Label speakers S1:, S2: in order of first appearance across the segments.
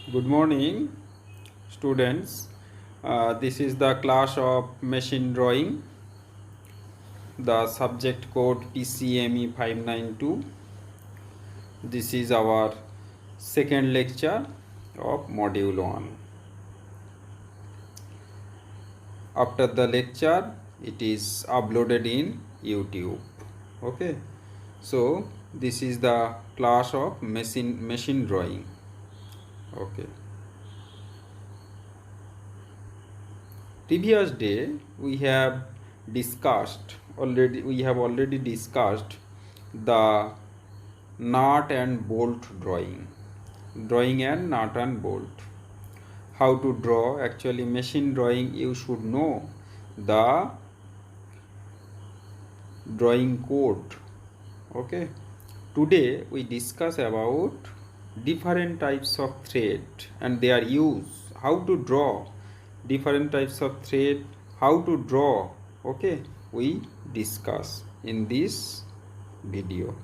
S1: Good morning, students. This is the class of machine drawing. The subject code PCME 592. This is our second lecture of module 1. After the lecture, it is uploaded in YouTube. Okay. So this is the class of machine drawing. Okay. Previous day we have already discussed the nut and bolt drawing and nut and bolt. How to draw? Actually, machine drawing, you should know the drawing code. Okay, today we discuss about different types of thread and their use, how to draw different types of thread, how to draw. Okay, we discuss in this video.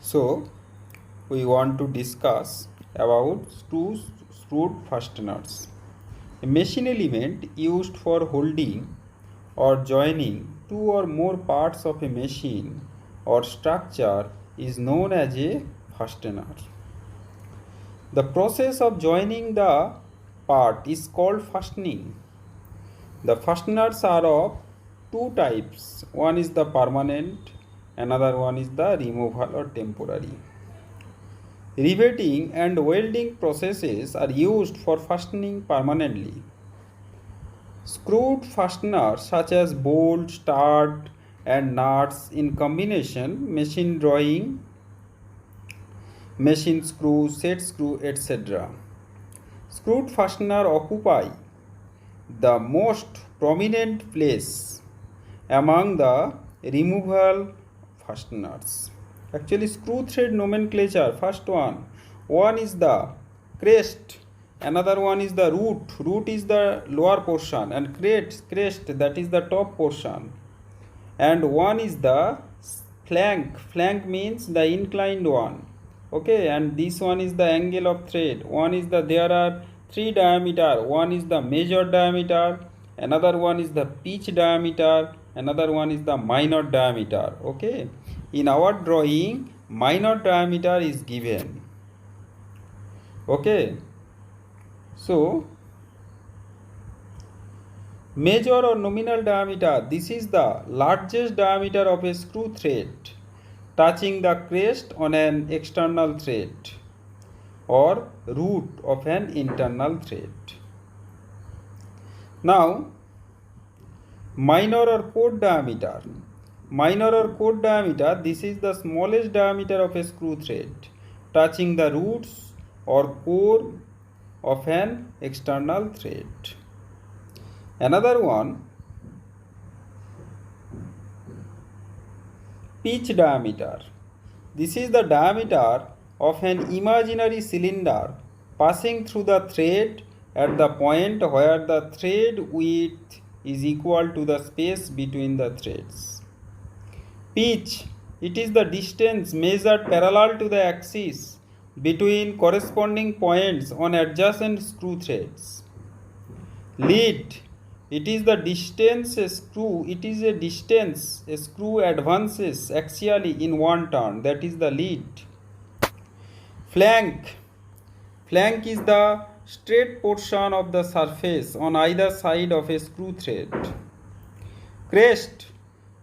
S1: So we want to discuss about screw fasteners, a machine element used for holding or joining two or more parts of a machine or structure is known as a fastener. The process of joining the part is called fastening. The fasteners are of two types. One is the permanent, another one is the removal or temporary. Riveting and welding processes are used for fastening permanently. Screwed fasteners such as bolt, stud, and nuts in combination, machine drawing, machine screw, set screw, etc. Screwed fastener occupy the most prominent place among the removal fasteners. Actually, screw thread nomenclature, first one is the crest, another one is the root is the lower portion, and crest, that is the top portion, and one is the flank means the inclined one. Okay, and this one is the angle of thread. There are three diameter. One is the major diameter, another one is the pitch diameter, another one is the minor diameter. Okay, in our drawing minor diameter is given. Okay, so major or nominal diameter, this is the largest diameter of a screw thread touching the crest on an external thread or root of an internal thread. Now, minor or core diameter. Minor or core diameter, this is the smallest diameter of a screw thread touching the roots or core of an external thread. Another one, pitch diameter. This is the diameter of an imaginary cylinder passing through the thread at the point where the thread width is equal to the space between the threads. Pitch, it is the distance measured parallel to the axis between corresponding points on adjacent screw threads. Lead, it is the distance a screw advances axially in one turn, that is the lead. Flank is the straight portion of the surface on either side of a screw thread. Crest,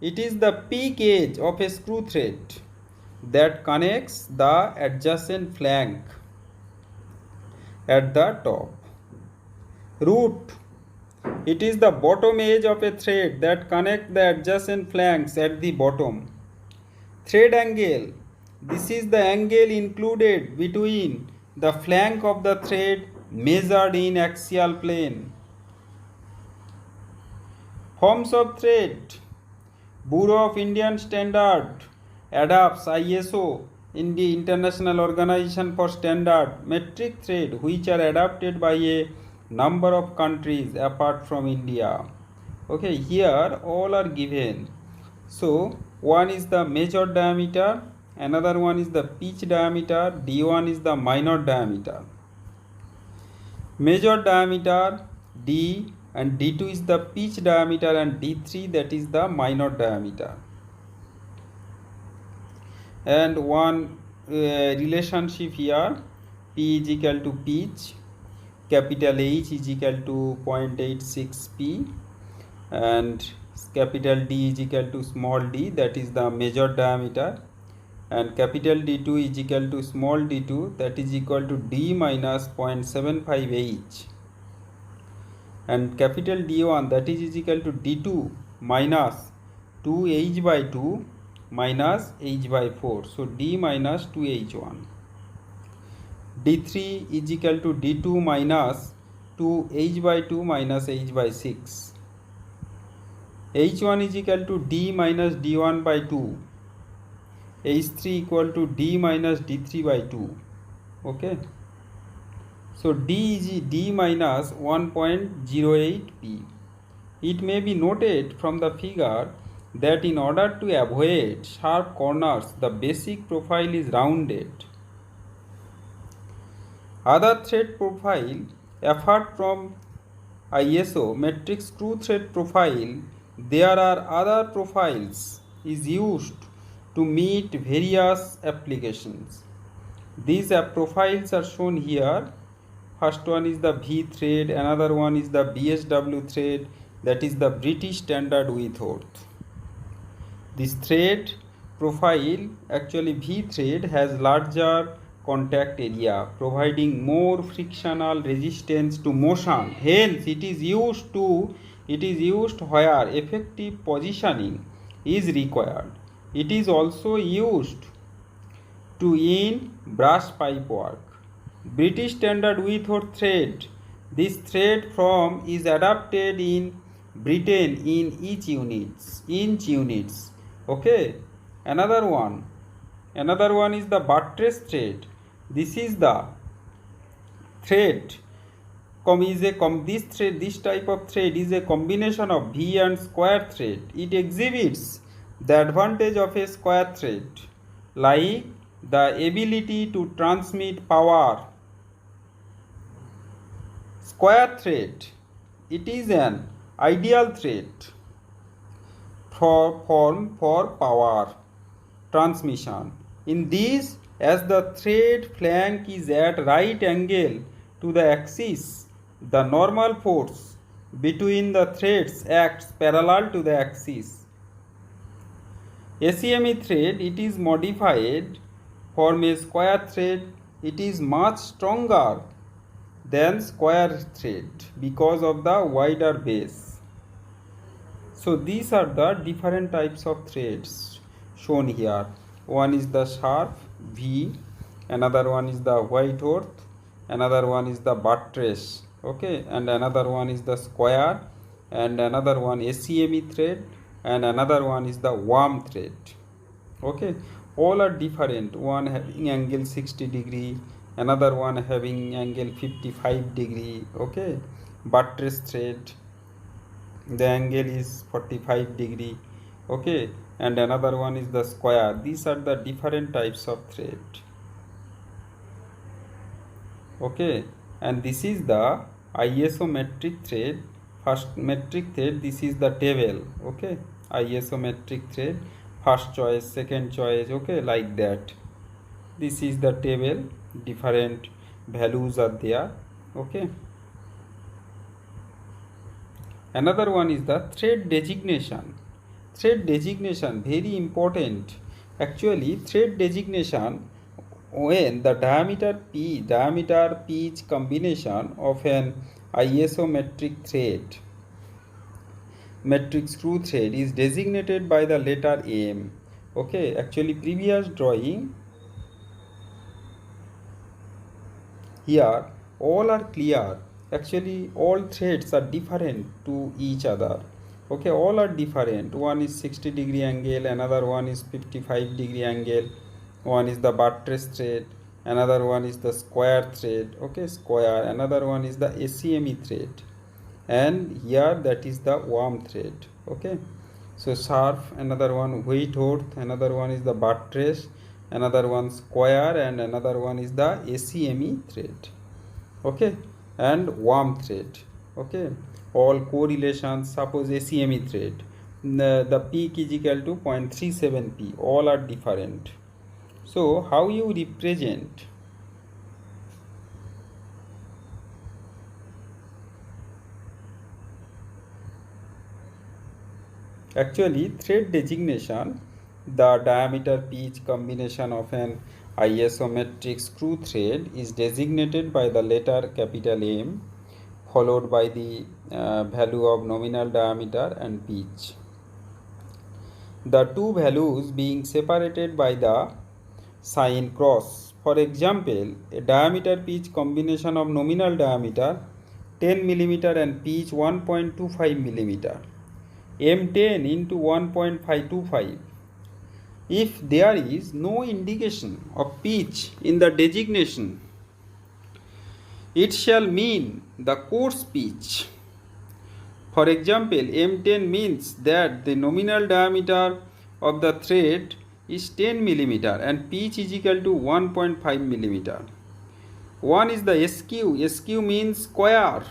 S1: it is the peak edge of a screw thread that connects the adjacent flank at the top. Root, it is the bottom edge of a thread that connects the adjacent flanks at the bottom. Thread angle, this is the angle included between the flank of the thread measured in axial plane. Forms of thread. Bureau of Indian Standard adopts ISO in the International Organization for Standard metric thread, which are adopted by a number of countries apart from India. Okay, here all are given. So one is the major diameter, another one is the pitch diameter, D1 is the minor diameter. Major diameter D and D2 is the pitch diameter and D3 that is the minor diameter. And one relationship here, P is equal to pitch, capital H is equal to 0.86 P, and capital D is equal to small d, that is the major diameter, and capital D2 is equal to small d2, that is equal to d minus 0.75 H, and capital D1 that is equal to d2 minus 2H by 2 minus H by 4, so d minus 2H1. D3 is equal to D2 minus 2H by 2 minus H by 6. H1 is equal to D minus D1 by 2. H3 equal to D minus D3 by 2. Okay. So D is D minus 1.08 P. It may be noted from the figure that in order to avoid sharp corners, the basic profile is rounded. Other thread profile, apart from ISO metric screw thread profile, there are other profiles is used to meet various applications. These profiles are shown here. First one is the V thread, another one is the BSW thread, that is the British Standard Whitworth. This thread profile, actually V thread, has larger contact area, providing more frictional resistance to motion. Hence it is used where effective positioning is required. It is also used in brass pipe work. British Standard Whitworth thread, this thread form is adapted in Britain in inch units. Okay, another one is the buttress thread. This is the thread. This type of thread is a combination of V and square thread. It exhibits the advantage of a square thread, like the ability to transmit power. Square thread, it is an ideal thread for power transmission. In this, as the thread flank is at right angle to the axis, the normal force between the threads acts parallel to the axis. ACME thread, it is modified from a square thread. It is much stronger than square thread because of the wider base. So these are the different types of threads shown here. One is the sharp V, another one is the Whitworth, another one is the buttress, okay, and another one is the square, and another one ACME thread, and another one is the worm thread. Okay, all are different. One having angle 60 degree, another one having angle 55 degree. Okay, buttress thread, the angle is 45 degree. Okay, and another one is the square. These are the different types of thread. Okay, and this is the ISO metric thread. First metric thread, this is the table. Okay, ISO metric thread, first choice, second choice, okay, like that. This is the table, different values are there. Okay, another one is the thread designation. Thread designation, very important. Actually, thread designation, when the diameter pitch combination of an ISO metric screw thread is designated by the letter M. Okay, actually previous drawing here all are clear. Actually all threads are different to each other. Okay, all are different. One is 60 degree angle, another one is 55 degree angle, one is the buttress thread, another one is the square thread. Okay, square, another one is the ACME thread, and here that is the worm thread. Okay, So sharp, another one wheat horse, another one is the buttress, another one square, and another one is the ACME thread. Okay, and worm thread. Okay, all correlations. Suppose ACME thread, the peak is equal to 0.37 p. All are different. So how you represent? Actually, thread designation, the diameter pitch combination of an isometric screw thread is designated by the letter capital M followed by the value of nominal diameter and pitch. The two values being separated by the sign cross. For example, a diameter pitch combination of nominal diameter 10 mm and pitch 1.25 mm. M10 into 1.525. If there is no indication of pitch in the designation, it shall mean the coarse pitch. For example, M10 means that the nominal diameter of the thread is 10 mm and pitch is equal to 1.5 mm. One is the SQ. SQ means square.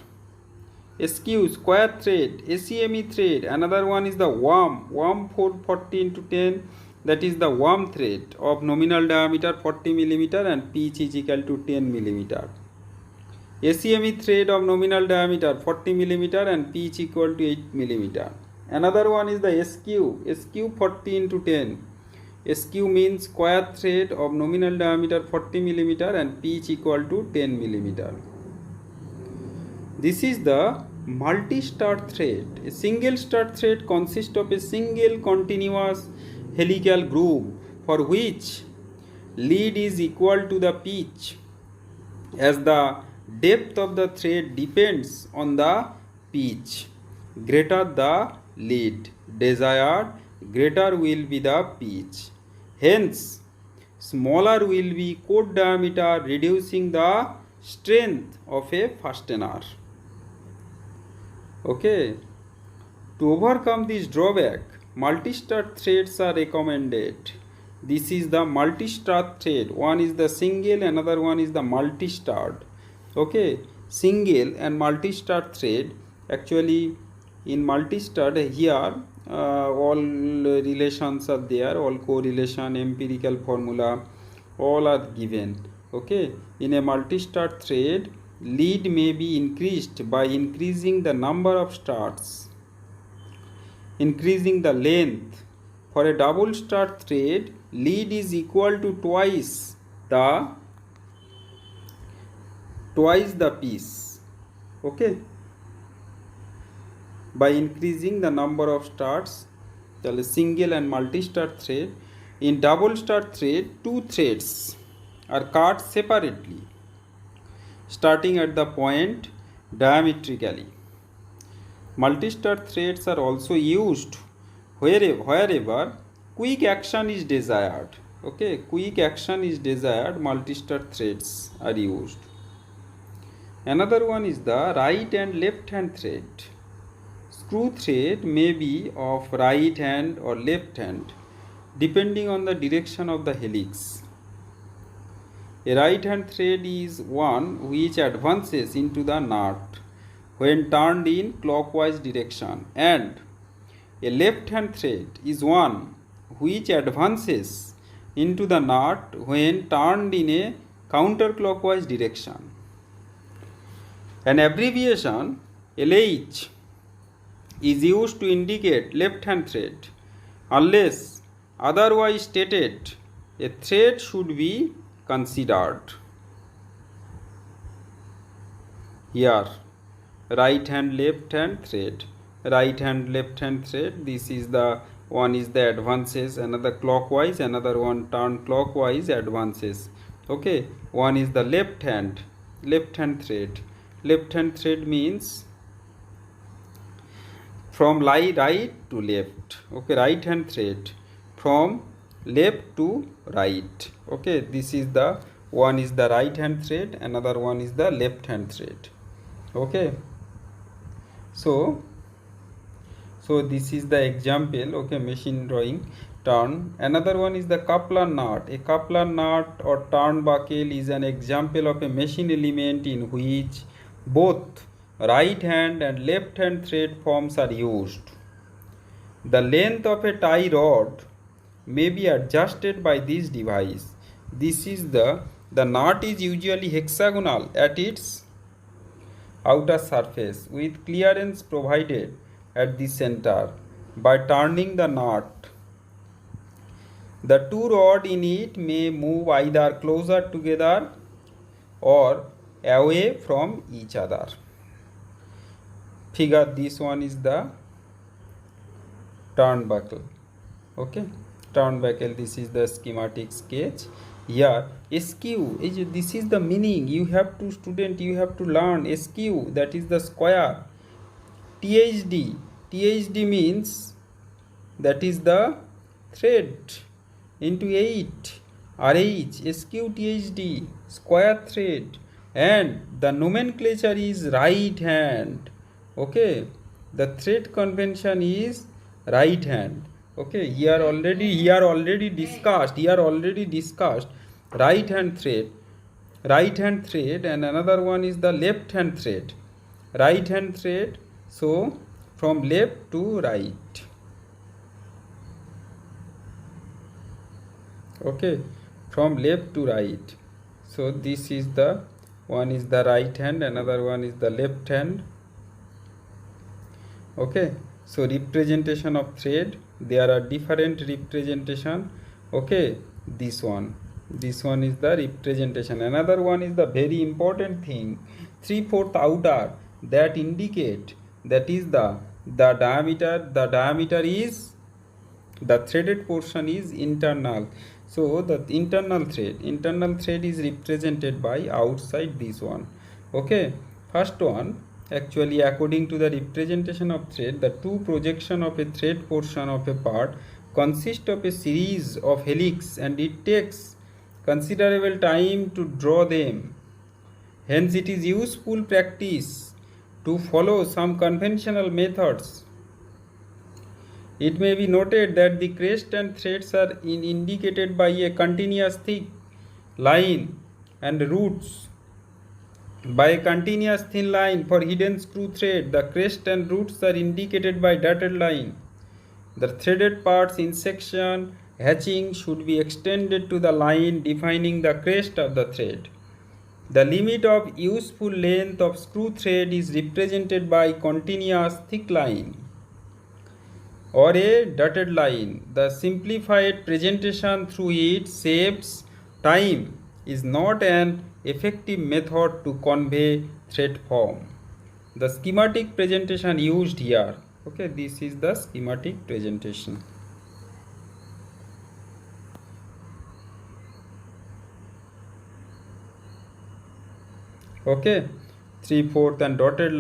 S1: SQ, square thread, ACME thread. Another one is the worm 440 into 10, that is the worm thread of nominal diameter 40 mm and pitch is equal to 10 mm. ACME thread of nominal diameter 40 mm and pitch equal to 8 mm. Another one is the SQ 40 into 10. SQ means square thread of nominal diameter 40 mm and pitch equal to 10 mm. This is the multi-start thread. A single start thread consists of a single continuous helical groove for which lead is equal to the pitch, as the depth of the thread depends on the pitch. Greater the lead desired, greater will be the pitch. Hence, smaller will be core diameter, reducing the strength of a fastener. Okay, to overcome this drawback, multi-start threads are recommended. This is the multi-start thread. One is the single, another one is the multi-start. Okay, single and multi-start thread. Actually, in multi-start here, all relations are there, all correlation, empirical formula, all are given. Okay, in a multi-start thread, lead may be increased by increasing the number of starts, increasing the length. For a double start thread, lead is equal to twice the piece. Okay, by increasing the number of starts, the single and multi-start thread. In double start thread, two threads are cut separately, starting at the point diametrically. Multi-start threads are also used wherever quick action is desired. Okay, quick action is desired, multi-start threads are used. Another one is the right and left hand thread. Screw thread may be of right hand or left hand depending on the direction of the helix. A right hand thread is one which advances into the nut when turned in clockwise direction, and a left hand thread is one which advances into the nut when turned in a counterclockwise direction. An abbreviation LH is used to indicate left hand thread. Unless otherwise stated, a thread should be considered. Here, right hand left hand thread, right hand left hand thread. This is the one is the advances, another clockwise, another one turn clockwise advances. Okay, one is the left hand thread. Left hand thread means from right to left. Okay, right hand thread from left to right. Okay, this is the one is the right hand thread, another one is the left hand thread. Okay, so So this is the example, okay, machine drawing turn. Another one is the coupler nut. A coupler nut or turnbuckle is an example of a machine element in which both right hand and left hand thread forms are used. The length of a tie rod may be adjusted by this device. This is the nut is usually hexagonal at its outer surface with clearance provided at the center. By turning the nut, the two rods in it may move either closer together or away from each other. Figure this one is the turnbuckle. Okay, turnbuckle, this is the schematic sketch. Here skew is, this is the meaning you have to student, you have to learn. Skew, that is the square. THD means that is the thread into 8. RH, skew THD, square thread, and the nomenclature is right hand. Okay, the thread convention is right hand. Okay, here already discussed right hand thread, and another one is the left hand thread. Right hand thread, so from left to right. Okay, from left to right. So this is the one is the right hand, another one is the left hand. Okay, so representation of thread, there are different representation. Okay, this one is the representation. Another one is the very important thing, 3/4 outer, that indicate that is the diameter is, the threaded portion is internal. So the internal thread is represented by outside this one. Okay, first one, actually according to the representation of thread, the two projection of a thread portion of a part consist of a series of helix, and it takes considerable time to draw them. Hence it is useful practice to follow some conventional methods. It may be noted that the crest and threads are indicated by a continuous thick line, and roots by a continuous thin line. For hidden screw thread, the crest and roots are indicated by dotted line. The threaded parts in section hatching should be extended to the line defining the crest of the thread. The limit of useful length of screw thread is represented by continuous thick line or a dotted line. The simplified presentation through it saves time, is not an effective method to convey thread form. The schematic presentation used here. Okay, this is the schematic presentation. Okay, 3/4 and dotted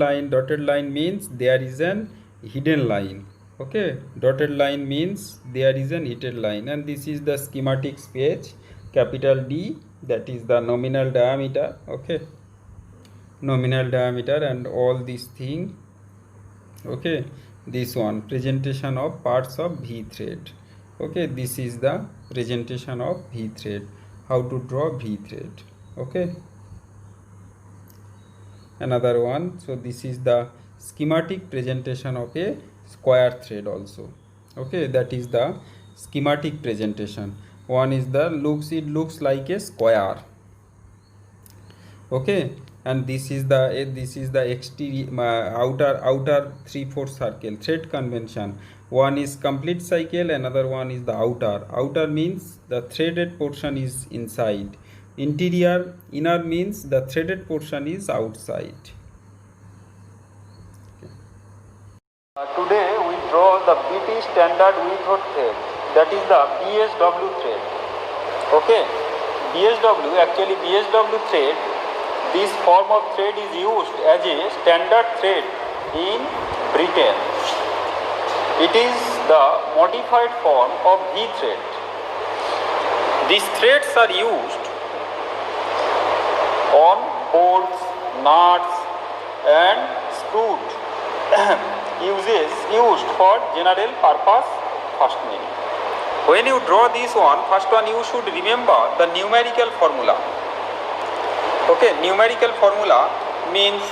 S1: line means there is an hidden line. Okay, dotted line means there is an hidden line, and this is the schematic sketch. Capital D, that is the nominal diameter. Okay, nominal diameter and all these thing. Okay, this one, presentation of parts of V thread. Okay, this is the presentation of V thread, how to draw V thread. Okay, another one, so this is the schematic presentation of a square thread also. Okay, that is the schematic presentation. One is the it looks like a square. Okay, and this is the exterior outer 3/4 circle thread convention. One is complete cycle, another one is the outer means the threaded portion is inside, inner means the threaded portion is outside. Today we draw the British standard withrow thread, that is the BSW thread. Okay, BSW thread, this form of thread is used as a standard thread in Britain. It is the modified form of V thread. These threads are used on bolts, nuts and screws used for general purpose fastening. When you draw this one, first one you should remember the numerical formula. Okay, numerical formula means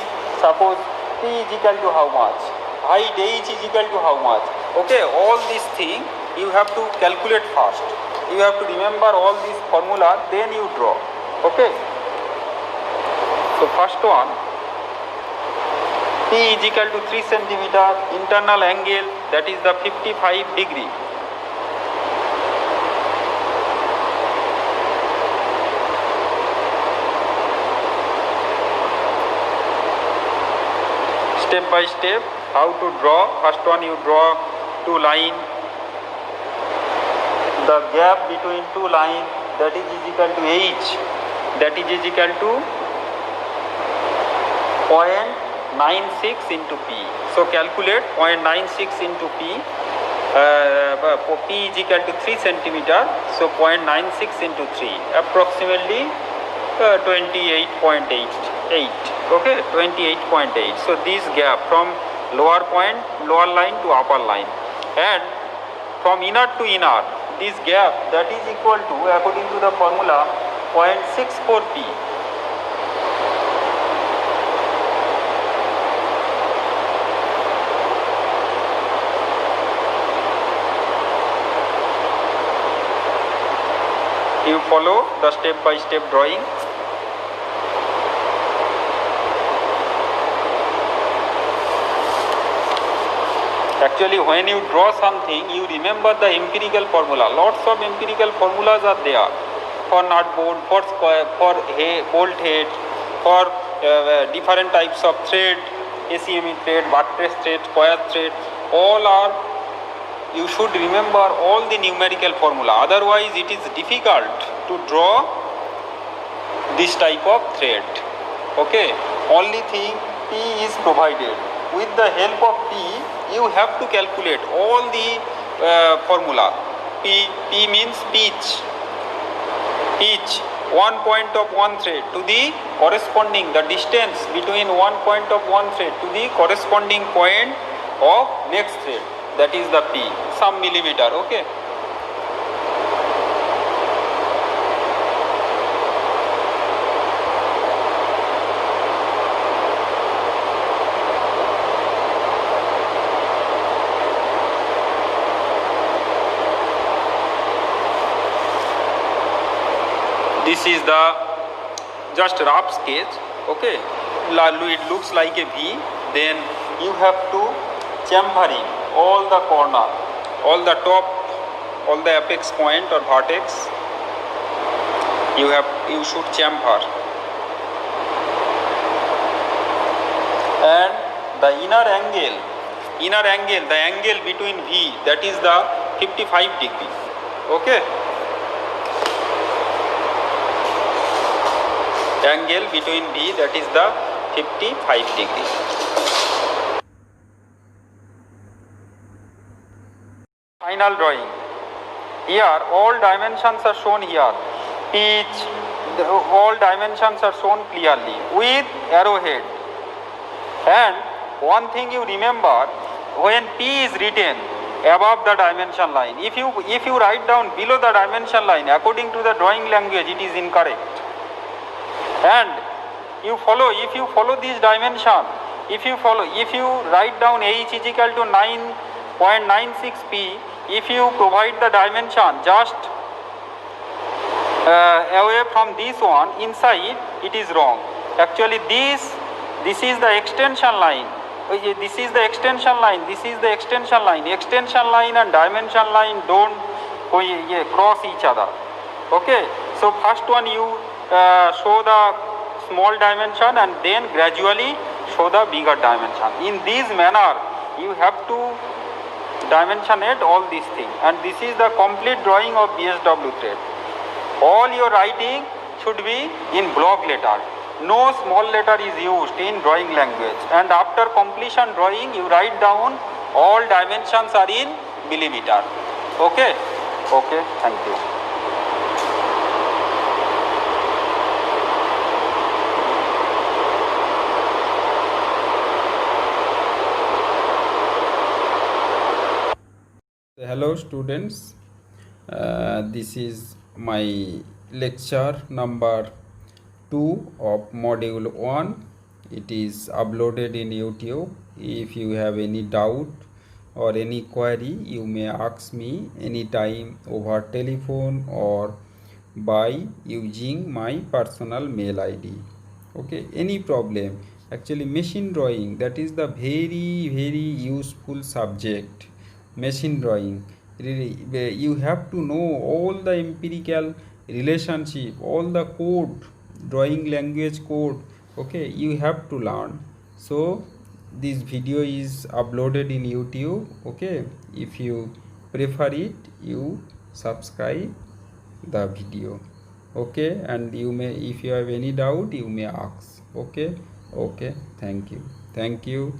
S1: suppose P is equal to how much, height H is equal to how much. Okay, all these things you have to calculate first. You have to remember all these formula, then you draw. Okay. So first one, P is equal to 3 centimeter, internal angle that is the 55 degree. Step by step, how to draw. First one you draw two lines. The gap between two lines, that is equal to H, that is equal to 0.96 into P. So calculate 0.96 into P. P is equal to 3 centimeter. So 0.96 into 3, approximately 28.8. Okay, 28.8. So this gap from lower line to upper line, and from inner to inner, this gap that is equal to, according to the formula, 0.64 P. You follow the step-by-step drawing. Actually, when you draw something, you remember the empirical formula. Lots of empirical formulas are there for nut bolt, for square, for bolt head, for different types of thread, ACME thread, buttress thread, square thread. All are, you should remember all the numerical formula. Otherwise, it is difficult to draw this type of thread. Okay, only thing P is provided. With the help of P, you have to calculate all the formula. P means pitch. One point of one thread to the corresponding, the distance between one point of one thread to the corresponding point of next thread, that is the P, some millimeter. Okay. This is the just rough sketch. Okay, it looks like a V. Then you have to chamfering all the corner, all the top, all the apex point or vertex. You should chamfer, and the inner angle, the angle between V, that is the 55 degree. Okay. Angle between B, that is the 55 degree. Final drawing. Here all dimensions are shown here. Pitch, all dimensions are shown clearly with arrowhead. And one thing you remember, when P is written above the dimension line, if you write down below the dimension line, according to the drawing language, it is incorrect. And if you follow this dimension, if you write down H is equal to 9.96 P, if you provide the dimension just away from this one, inside, it is wrong. Actually this is the extension line. This is the extension line. This is the extension line. Extension line and dimension line don't cross each other. Okay. So first one you show the small dimension and then gradually show the bigger dimension. In this manner, you have to dimensionate all these things. And this is the complete drawing of BSW thread. All your writing should be in block letter. No small letter is used in drawing language. And after completion drawing, you write down all dimensions are in millimeter. Okay? Okay, thank you. Hello students, this is my lecture number 2 of module 1. It is uploaded in YouTube. If you have any doubt or any query, you may ask me anytime over telephone or by using my personal mail ID. Okay, any problem. Actually, machine drawing, that is the very useful subject. Machine drawing, really, you have to know all the empirical relationship, all the code, drawing language code. Okay, you have to learn. So this video is uploaded in YouTube. Okay, if you prefer it, you subscribe the video. Okay, and you may, if you have any doubt, you may ask. Okay. Okay, thank you.